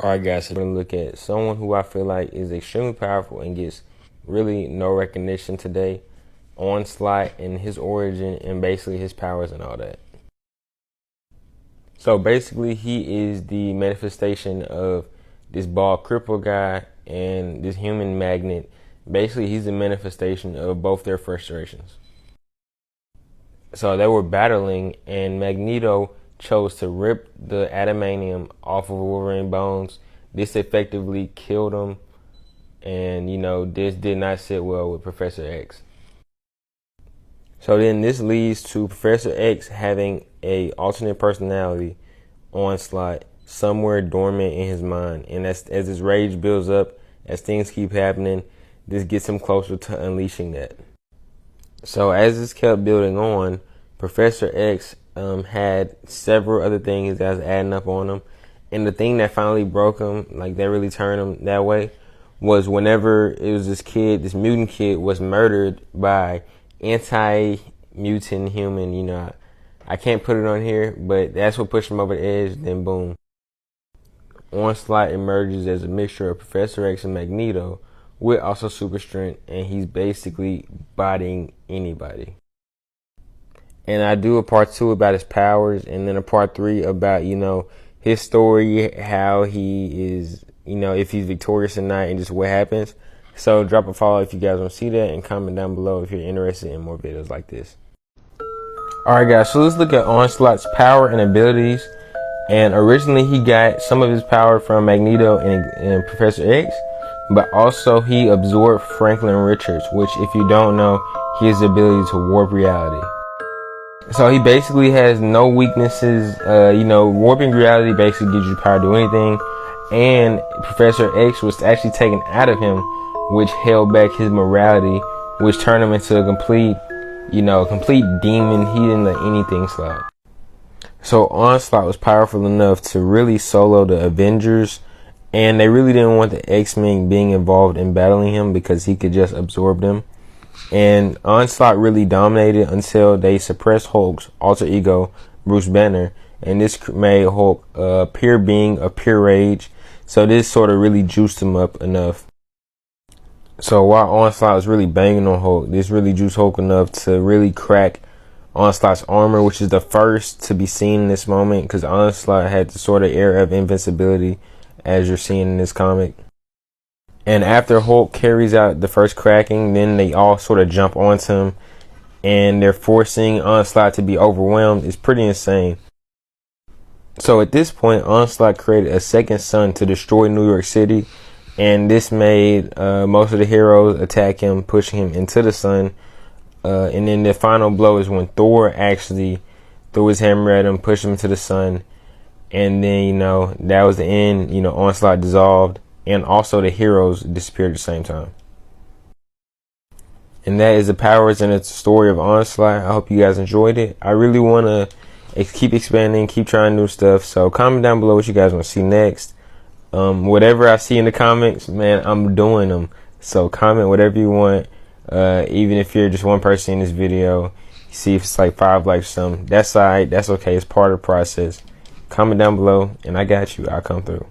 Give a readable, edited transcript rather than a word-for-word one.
Alright guys, so we're going to look at someone who I feel like is extremely powerful and gets really no recognition today. Onslaught and his origin and basically his powers and all that. So basically he is the manifestation of this bald cripple guy and this human magnet. Basically he's the manifestation of both their frustrations. So they were battling and Magneto chose to rip the adamantium off of Wolverine bones. This effectively killed him, and this did not sit well with Professor X. So then this leads to Professor X having a alternate personality, Onslaught, somewhere dormant in his mind, and as his rage builds up, as things keep happening, this gets him closer to unleashing that. So as this kept building on, Professor X had several other things that was adding up on him. And the thing that finally broke him, like that really turned him that way, was whenever it was this mutant kid was murdered by anti-mutant human, I can't put it on here, but that's what pushed him over the edge. Then boom, Onslaught emerges as a mixture of Professor X and Magneto with also super strength, and he's basically bodying anybody. And I do a part 2 about his powers, and then a part 3 about, his story, how he is, if he's victorious or not, and just what happens. So drop a follow if you guys want to see that, and comment down below if you're interested in more videos like this. Alright guys, so let's look at Onslaught's power and abilities. And originally he got some of his power from Magneto and Professor X, but also he absorbed Franklin Richards, which if you don't know, he has the ability to warp reality. So he basically has no weaknesses. Warping reality basically gives you power to do anything. And Professor X was actually taken out of him, which held back his morality, which turned him into a complete demon. He didn't let anything slide. So Onslaught was powerful enough to really solo the Avengers, and they really didn't want the X-Men being involved in battling him because he could just absorb them. And Onslaught really dominated until they suppressed Hulk's alter ego, Bruce Banner, and this made Hulk a pure being of pure rage. So this sort of really juiced him up enough. So while Onslaught was really banging on Hulk, this really juiced Hulk enough to really crack Onslaught's armor, which is the first to be seen in this moment, because Onslaught had the sort of air of invincibility as you're seeing in this comic. And after Hulk carries out the first cracking, then they all sort of jump onto him, and they're forcing Onslaught to be overwhelmed. It's pretty insane. So at this point, Onslaught created a second sun to destroy New York City, and this made most of the heroes attack him, pushing him into the sun. And then the final blow is when Thor actually threw his hammer at him, pushed him into the sun, and then that was the end. Onslaught dissolved. And also the heroes disappeared at the same time. And that is the powers and the story of Onslaught. I hope you guys enjoyed it. I really want to keep expanding, keep trying new stuff. So comment down below what you guys want to see next. Whatever I see in the comments, man, I'm doing them. So comment whatever you want. Even if you're just one person in this video, see if it's like 5 likes or something. That's alright. That's okay. It's part of the process. Comment down below, and I got you. I'll come through.